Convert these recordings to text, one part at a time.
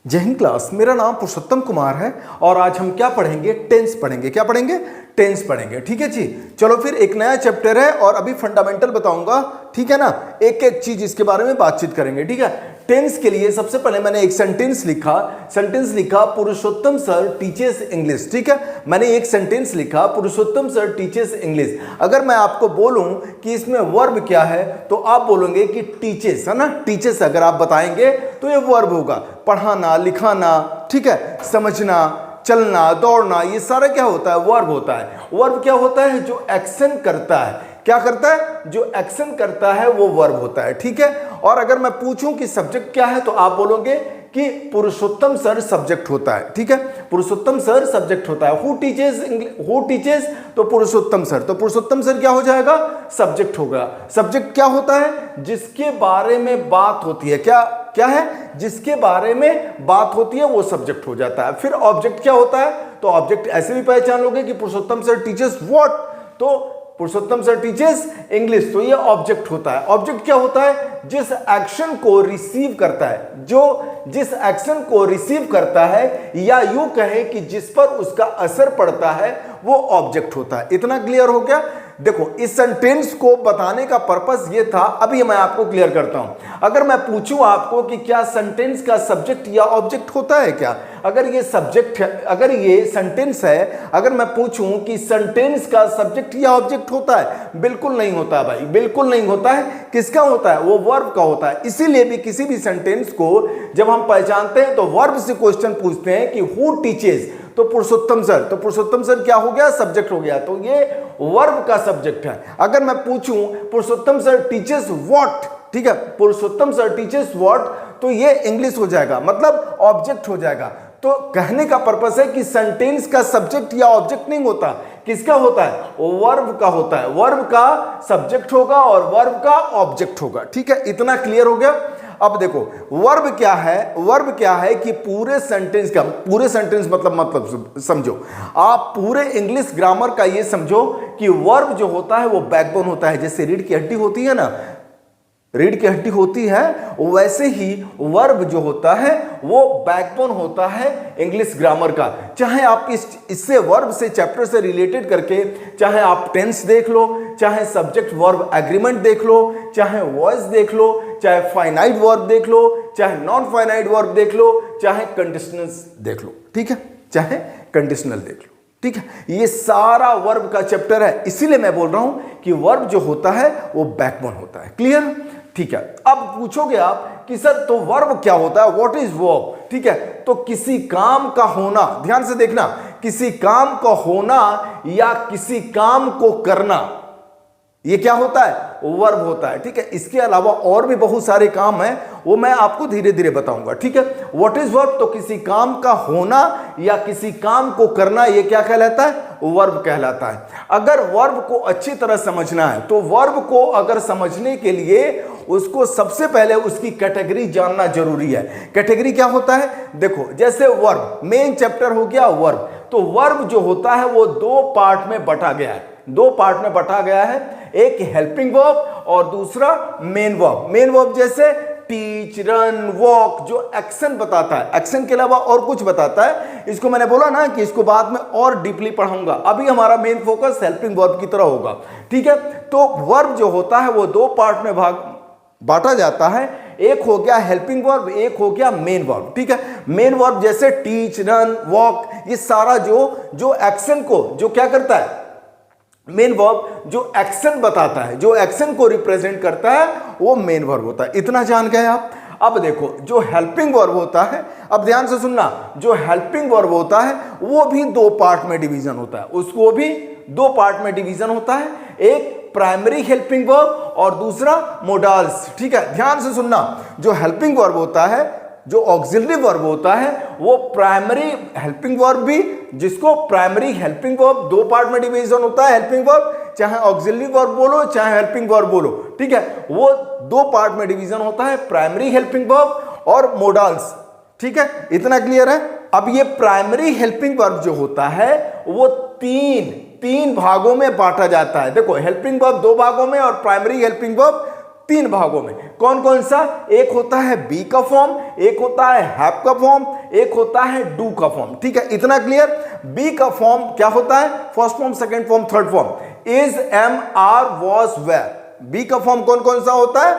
जय हिंद क्लास। मेरा नाम पुरुषोत्तम कुमार है और आज हम क्या पढ़ेंगे? टेंस पढ़ेंगे। क्या पढ़ेंगे? टेंस पढ़ेंगे। ठीक है जी। चलो फिर एक नया चैप्टर है और अभी फंडामेंटल बताऊंगा, ठीक है ना। एक एक चीज इसके बारे में बातचीत करेंगे, ठीक है। टेंस के लिए सबसे पहले मैंने एक सेंटेंस लिखा पुरुषोत्तम सर टीचेस इंग्लिश। ठीक है, मैंने एक सेंटेंस लिखा पुरुषोत्तम सर टीचेस इंग्लिश। अगर मैं आपको बोलूं कि इसमें वर्ब क्या है तो आप बोलोगे कि टीचेस, है ना। टीचेस अगर आप बताएंगे तो ये वर्ब होगा। पढ़ाना, लिखाना, ठीक है, समझना, चलना, दौड़ना, ये सारा क्या होता है? वर्ब होता है। वर्ब क्या होता है? जो एक्शन करता है। क्या करता है? जो एक्शन करता है वो वर्ब होता है, ठीक है। और अगर मैं पूछूं कि सब्जेक्ट क्या है तो आप बोलोगे कि पुरुषोत्तम सर सब्जेक्ट होता है, ठीक है। पुरुषोत्तम सर सब्जेक्ट होता है। हु टीचेस तो पुरुषोत्तम सर, तो पुरुषोत्तम सर क्या हो जाएगा? सब्जेक्ट होगा। सब्जेक्ट क्या होता है? जिसके बारे में बात होती है। क्या है? जिसके बारे में बात होती है वो सब्जेक्ट हो जाता है। फिर ऑब्जेक्ट क्या होता है? तो ऑब्जेक्ट ऐसे भी पहचान लोगे कि पुरुषोत्तम सर टीचेस व्हाट, तो पुरुषोत्तम सर टीचेस इंग्लिश, तो ये ऑब्जेक्ट होता है। ऑब्जेक्ट क्या होता है? जिस एक्शन को रिसीव करता है, जो जिस एक्शन को रिसीव करता है, या यूं कहे कि जिस पर उसका असर पड़ता है, वो ऑब्जेक्ट होता है। इतना क्लियर हो गया? देखो, इस सेंटेंस को बताने का पर्पस ये था, अभी मैं आपको क्लियर करता हूं। अगर मैं पूछूं आपको कि क्या सेंटेंस का सब्जेक्ट या ऑब्जेक्ट होता है क्या? अगर ये सब्जेक्ट है, अगर ये सेंटेंस है, अगर मैं पूछूं कि सेंटेंस का सब्जेक्ट या ऑब्जेक्ट होता है, बिल्कुल नहीं होता भाई, बिल्कुल नहीं होता है। किसका होता है? वो वर्ब का होता है। इसीलिए भी किसी भी सेंटेंस को जब हम पहचानते हैं तो वर्ब से क्वेश्चन पूछते हैं कि हु टीचेस, तो पुरुषोत्तम सर, तो पुरुषोत्तम सर क्या हो गया? सब्जेक्ट हो गया, तो ये वर्ब का सब्जेक्ट है। अगर मैं पूछूं पुरुषोत्तम सर टीचेस व्हाट, ठीक है, पुरुषोत्तम सर टीचेस व्हाट, तो ये इंग्लिश हो जाएगा, मतलब ऑब्जेक्ट हो जाएगा। तो कहने का पर्पस है कि सेंटेंस का सब्जेक्ट या ऑब्जेक्ट नहीं होता। किसका होता है? वर्ब का होता है। वर्ब का सब्जेक्ट होगा और वर्ब का ऑब्जेक्ट होगा, ठीक है। इतना क्लियर हो गया? अब देखो, वर्ब क्या है? वर्ब क्या है कि पूरे सेंटेंस मतलब समझो आप, पूरे इंग्लिश ग्रामर का ये समझो कि वर्ब जो होता है वो बैकबोन होता है। जैसे रीढ़ की हड्डी होती है ना, रीढ़ की हड्डी होती है, वैसे ही वर्ब जो होता है वो बैकबोन होता है इंग्लिश ग्रामर का। चाहे आप इससे वर्ब से चैप्टर से रिलेटेड करके, चाहे आप टेंस देख लो, चाहे सब्जेक्ट वर्ब एग्रीमेंट देख लो, चाहे वॉइस देख लो, चाहे फाइनाइट वर्ब देख लो, चाहे नॉन फाइनाइट वर्ब देख लो, चाहे कंडीशनल्स देख लो, ठीक है, चाहे कंडीशनल देख लो, ठीक है। ये सारा वर्ब का चैप्टर है। इसीलिए मैं बोल रहा हूं कि वर्ब जो होता है वो बैकबोन होता है। क्लियर? ठीक है। अब पूछोगे आप कि सर तो वर्ब क्या होता है? What is verb? ठीक है, तो किसी काम का होना, ध्यान से देखना, किसी काम का होना या किसी काम को करना, ये क्या होता है? वर्ब होता है, ठीक है। इसके अलावा और भी बहुत सारे काम हैं, वो मैं आपको धीरे धीरे बताऊंगा, ठीक है। What is verb? तो किसी काम का होना या किसी काम को करना, ये क्या कहलाता है? वर्ब कहलाता है। अगर वर्ब को अच्छी तरह समझना है तो वर्ब को अगर समझने के लिए उसको सबसे पहले उसकी कैटेगरी जानना जरूरी है। कैटेगरी क्या होता है? देखो, जैसे वर्ब, मेन चैप्टर हो गया वर्ब, तो वर्ब जो होता है वो दो पार्ट में बटा गया है। दो पार्ट में बटा गया है, एक हेल्पिंग वर्ब और दूसरा मेन वर्ब। मेन वर्ब जैसे टीच, रन, वॉक, जो एक्शन बताता है, एक्शन के अलावा और कुछ बताता है। इसको मैंने बोला ना कि इसको बाद में और डीपली पढ़ाऊंगा। अभी हमारा मेन फोकस हेल्पिंग वर्ब की तरह होगा, ठीक है। तो वर्ब जो होता है वो दो पार्ट में बांटा जाता है। एक हो गया हेल्पिंग वर्ब, एक हो गया मेन वर्ब, ठीक है। मेन वर्ब जैसे टीच, रन, वॉक, ये सारा जो एक्शन को जो क्या करता है, मेन वर्ब जो एक्शन बताता है, जो एक्शन को रिप्रेजेंट करता है, वो मेन वर्ब होता है। इतना जान गए आप? अब देखो, जो हेल्पिंग वर्ब होता है, अब ध्यान से सुनना, जो हेल्पिंग वर्ब होता है वो भी दो पार्ट में डिवीजन होता है। उसको भी दो पार्ट में डिवीजन होता है, एक प्राइमरी हेल्पिंग वर्ब और दूसरा मोडाल्स, ठीक है। ध्यान से सुनना, जो हेल्पिंग वर्ब होता है, जो ऑक्सिलरी वर्ब होता है, वो प्राइमरी हेल्पिंग वर्ब भी, जिसको प्राइमरी हेल्पिंग वर्ब दो पार्ट में डिवीजन होता है। हेल्पिंग वर्ब चाहे ऑक्सिलरी वर्ब बोलो चाहे हेल्पिंग वर्ब बोलो, ठीक है, वो दो पार्ट में डिवीजन होता है, प्राइमरी हेल्पिंग वर्ब और मोडाल्स, ठीक है। इतना क्लियर है? अब ये प्राइमरी हेल्पिंग वर्ब जो होता है वो तीन भागों में बांटा जाता है। देखो, हेल्पिंग वर्ब दो भागों में और प्राइमरी हेल्पिंग वर्ब तीन भागों में। कौन कौन सा? एक होता है बी का फॉर्म, एक होता है हैव का फॉर्म, एक होता है डू का फॉर्म। ठीक है, इतना क्लियर? बी का फॉर्म क्या होता है? First form, second form, third form. Is, am, are, was, were. Be का फॉर्म कौन कौन सा होता है?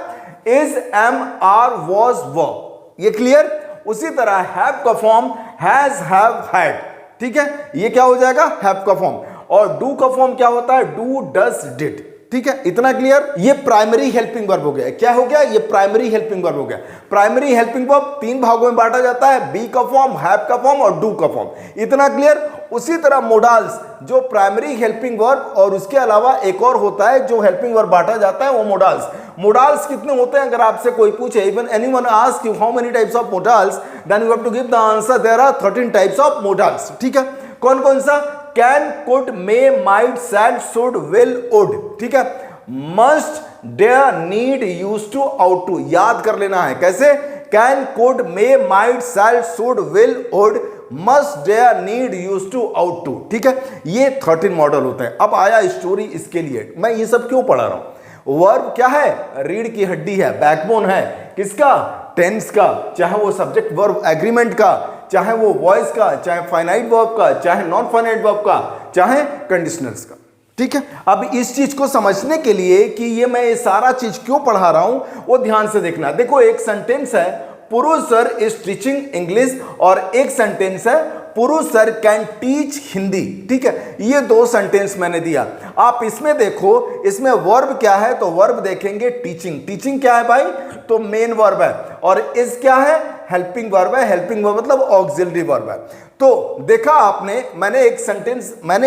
Is, am, are, was, were. ये क्लियर? उसी तरह हैव का फॉर्म हैज, हैव, हैड। ठीक है, ये क्या हो जाएगा? हैव का फॉर्म। और डू का फॉर्म क्या होता है? Do, does, did. ठीक है, इतना क्लियर? ये प्राइमरी हेल्पिंग वर्ब हो गया। क्या हो गया? ये प्राइमरी हेल्पिंग वर्ब हो गया। प्राइमरी हेल्पिंग वर्ब तीन भागों में बांटा जाता है, बी का फॉर्म, हैव का फॉर्म और डू का फॉर्म। इतना क्लियर? उसी तरह मोडाल्स जो प्राइमरी हेल्पिंग वर्ब और उसके अलावा एक और होता है जो हेल्पिंग वर्ब बांटा जाता है, वो मोडाल्स। मोडाल्स कितने होते हैं? अगर आपसे कोई पूछे, even anyone ask you how many types of modals, then you have to give the answer there are 13 types of modals. ठीक है, कौन कौन सा? Can, could, may, might, shall, should, will, would. ठीक है, must, dare, need, use to, ought to. याद कर लेना है कैसे? Can, could, may, might, shall, should, will, would, must, dare, need, use to, ought to. ठीक है, ये 13 मॉडल होते हैं। अब आया स्टोरी इसके लिए। मैं ये सब क्यों पढ़ा रहा हूं? वर्ब क्या है? रीढ़ की हड्डी है, बैकबोन है। किसका? टेंस का। चाहे वो सब्जेक्ट वर्ब एग्रीमेंट का, चाहे वो वॉइस का, चाहे फाइनाइट वर्ब का, चाहे नॉन फाइनाइट वर्ब का, चाहे कंडीशनल्स का। ठीक है, अब इस चीज को समझने के लिए कि ये मैं ये सारा चीज क्यों पढ़ा रहा हूं, वो ध्यान से देखना। देखो, एक सेंटेंस है पुरुष सर इज टीचिंग इंग्लिश, और एक सेंटेंस है पुरुष सर कैन टीच हिंदी। ठीक है, ये दो सेंटेंस मैंने दिया। आप इसमें देखो, इसमें वर्ब क्या है? तो वर्ब देखेंगे टीचिंग। टीचिंग क्या है भाई? तो मेन वर्ब है। और इज क्या है? हेल्पिंग वर्ब है। हेल्पिंग वर्ब मतलब ऑक्सिलरी वर्ब है। तो देखा आपने, मैंने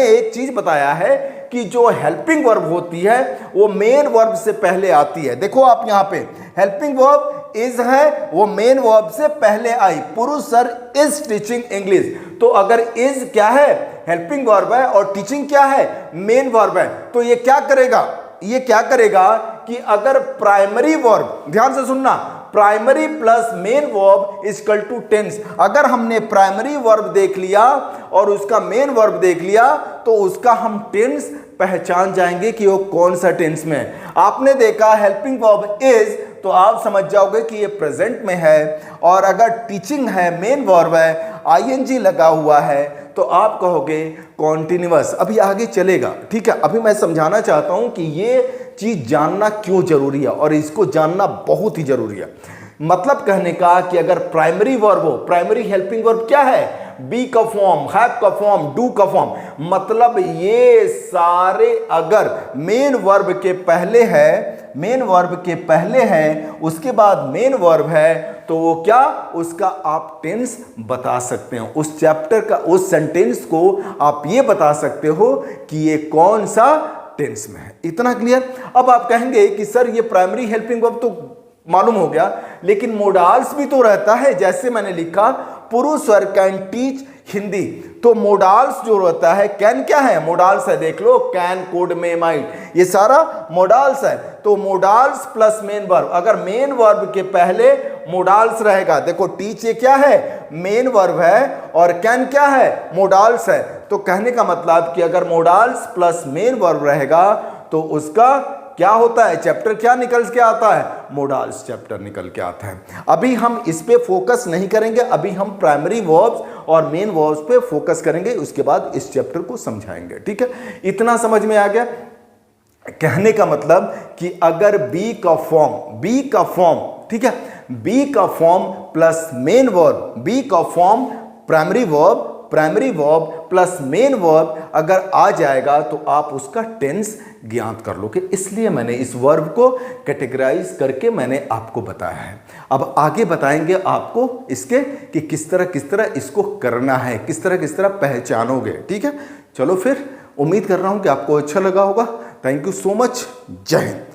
एक चीज बताया है कि जो हेल्पिंग वर्ब होती है वो मेन वर्ब से पहले आती है। देखो आप यहां पे हेल्पिंग वर्ब इज है, वो मेन वर्ब से पहले आई। पुरुष सर इज टीचिंग इंग्लिश। तो अगर इज क्या है? हेल्पिंग वर्ब है, और टीचिंग क्या है? मेन वर्ब है। तो ये क्या करेगा? ये क्या करेगा कि अगर प्राइमरी वर्ब, ध्यान से सुनना, primary plus main verb is equal to tense. अगर हमने प्राइमरी वर्ब देख लिया और उसका मेन वर्ब देख लिया, तो उसका हम टेंस पहचान जाएंगे कि वो कौन सा टेंस में है। आपने देखा हेल्पिंग वर्ब इज, तो आप समझ जाओगे कि ये प्रेजेंट में है। और अगर टीचिंग है, मेन वर्ब है, आईएनजी लगा हुआ है, तो आप कहोगे कॉन्टिन्यूअस। अभी आगे चलेगा। ठीक है, अभी मैं समझाना चाहता हूं कि ये चीज जानना क्यों जरूरी है, और इसको जानना बहुत ही जरूरी है। मतलब कहने का कि अगर प्राइमरी वर्ब हो, प्राइमरी हेल्पिंग वर्ब क्या है? बी का फॉर्म, हैव का फॉर्म, डू का फॉर्म। मतलब ये सारे अगर मेन वर्ब के पहले है, मेन वर्ब के पहले है, उसके बाद मेन वर्ब है, तो वो क्या? उसका आप टेंस बता सकते हो। उस चैप्टर का, उस सेंटेंस को आप ये बता सकते हो कि ये कौन सा टेंस में है। इतना क्लियर? अब आप कहेंगे कि सर ये प्राइमरी हेल्पिंग वर्ब तो मालूम हो गया, लेकिन मोडाल्स भी तो रहता है। जैसे मैंने लिखा पुरुष सर कैन टीच हिंदी, तो मोडाल्स जो रहता है, कैन क्या है? मोडाल्स है। देख लो, कैन, कुड, मे, माइट, ये सारा मोडाल्स है। तो मोडाल्स प्लस मेन वर्ब, अगर मेन वर्ब के पहले मोडाल्स रहेगा, देखो टीच ये क्या है? मेन वर्ब है, और कैन क्या है? मोडाल्स है। तो कहने का मतलब कि अगर मोडाल्स प्लस मेन वर्ब रहेगा, तो उसका क्या होता है? चैप्टर क्या निकल के आता है? मोडाल्स चैप्टर निकल के आता है। अभी हम इस पे फोकस नहीं करेंगे, अभी हम प्राइमरी वर्ब्स और मेन वर्ब्स पे फोकस करेंगे, उसके बाद इस चैप्टर को समझाएंगे। ठीक है, इतना समझ में आ गया? कहने का मतलब कि अगर बी का फॉर्म, ठीक है, बी का form plus main verb, be का form primary verb plus main verb अगर आ जाएगा, तो आप उसका टेंस ज्ञात कर लोगे। इसलिए मैंने इस वर्ब को कैटेगराइज करके मैंने आपको बताया है। अब आगे बताएंगे आपको इसके कि किस तरह इसको करना है, किस तरह पहचानोगे। ठीक है, चलो फिर, उम्मीद कर रहा हूं कि आपको अच्छा लगा होगा। Thank you so much. जय हिंद।